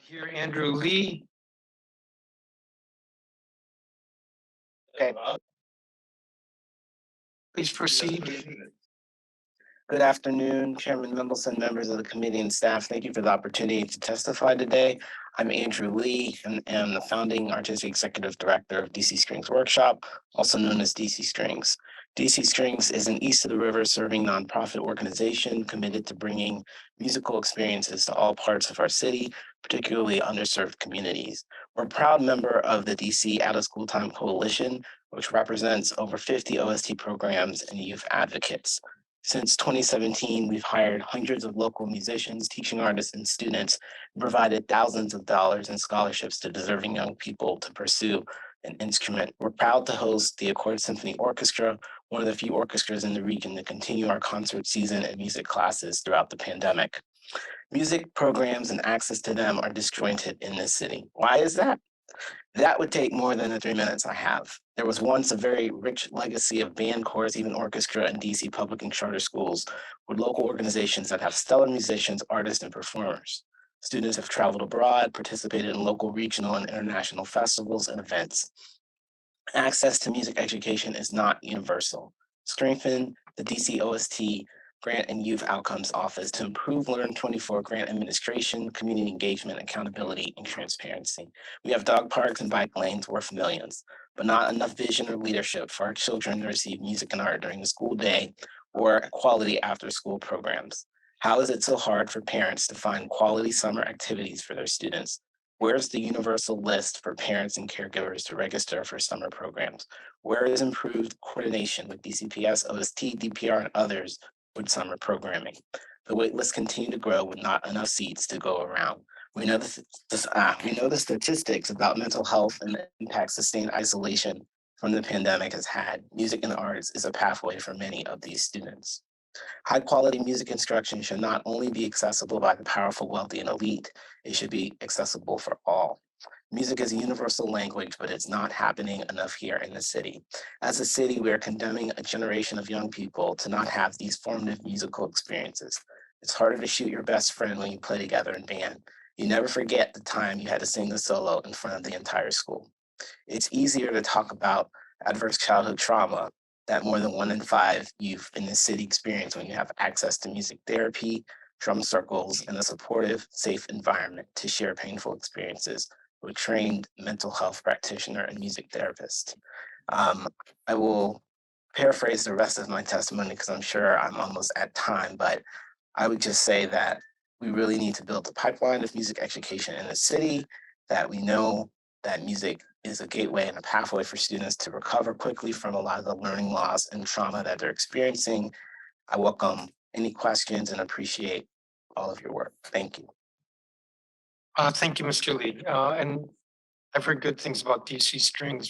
Here, Andrew Lee. Okay, Please proceed. good afternoon, Chairman Mendelson, members of the committee and staff. Thank you for the opportunity to testify today. I'm Andrew Lee and am the founding artistic executive director of DC Strings Workshop, also known as DC Strings. DC Strings is an east of the river serving nonprofit organization committed to bringing musical experiences to all parts of our city, particularly underserved communities. We're a proud member of the DC Out of School Time Coalition, which represents over 50 OST programs and youth advocates. Since 2017, we've hired hundreds of local musicians, teaching artists, and students, and provided thousands of dollars in scholarships to deserving young people to pursue an instrument. We're proud to host the Accord Symphony Orchestra, one of the few orchestras in the region to continue our concert season and music classes throughout the pandemic. Music programs and access to them are disjointed in this city. Why is that? That would take more than the 3 minutes I have. There was once a very rich legacy of band, chorus, even orchestra in DC public and charter schools with local organizations that have stellar musicians, artists, and performers. Students have traveled abroad, participated in local, regional, and international festivals and events. Access to music education is not universal. Strengthen the DC OST Grant and Youth Outcomes Office to improve Learn 24 grant administration, community engagement, accountability, and transparency. We have dog parks and bike lanes worth millions, but not enough vision or leadership for our children to receive music and art during the school day or quality after-school programs. How is it so hard for parents to find quality summer activities for their students? Where's the universal list for parents and caregivers to register for summer programs? Where is improved coordination with DCPS, OST, DPR, and others with summer programming? The wait lists continue to grow with not enough seats to go around. We know the statistics about mental health and the impact sustained isolation from the pandemic has had. Music and arts is a pathway for many of these students. High quality music instruction should not only be accessible by the powerful, wealthy, and elite, it should be accessible for all. Music is a universal language, but it's not happening enough here in the city. As a city, we are condemning a generation of young people to not have these formative musical experiences. It's harder to shoot your best friend when you play together in band. You never forget the time you had to sing the solo in front of the entire school. It's easier to talk about adverse childhood trauma that more than 1 in 5 youth in the city experience when you have access to music therapy, drum circles, and a supportive, safe environment to share painful experiences with trained mental health practitioner and music therapist. I will paraphrase the rest of my testimony because I'm sure I'm almost at time, but I would just say that we really need to build a pipeline of music education in the city, that we know that music is a gateway and a pathway for students to recover quickly from a lot of the learning loss and trauma that they're experiencing. I welcome any questions and appreciate all of your work. Thank you. Thank you, Mr. Lee. And I've heard good things about DC Strings.